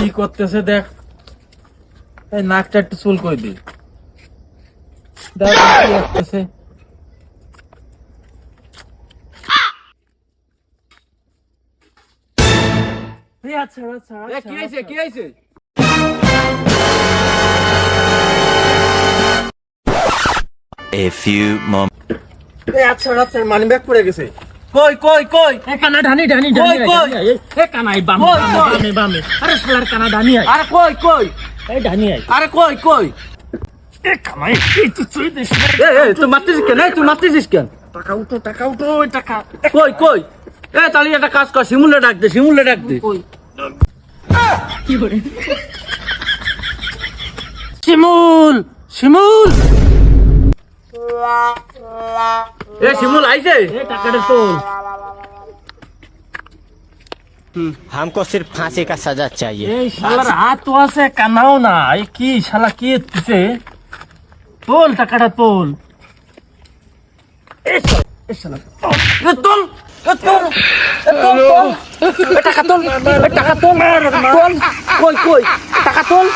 কি করতেছে দেখ, এই নাকটা একটু চুল কই দি, দেখ কি আসতেছে। আচ্ছা আচ্ছা কি হয়েছে কি হয়েছে? A few moments. আচ্ছা আচ্ছা মানি ব্যাগ পড়ে গেছে। কই কই কই কানা ঢানি ঢানি কই কই কানাই বাম কই, কই? বামে বামে আরে শালার কানা ঢানি আই আরে কই কই এই ঢানি আই আরে কই কই এ কামাই এই তুই চুই দিস তুই মারতেছিস কেন? তুই মারতেছিস কেন? টাকা উঠো ওই টাকা কই কই তাহলে একটা কাজ কর, শিমুলে ডাক দে, শিমুলে ডাক দে। কি করে শিমুল শিমুল শিমুল আইছে। এই টাকাটা তোল हमको सिर्फ फांसी का सजा चाहिए। এই শালার হাত তো আছে কানাও না, এই কি শালা কি তুই তোল টাকাটা তোল এই শালা তোল টাকা তোল, টাকা তোল, কই কই টাকা তোল।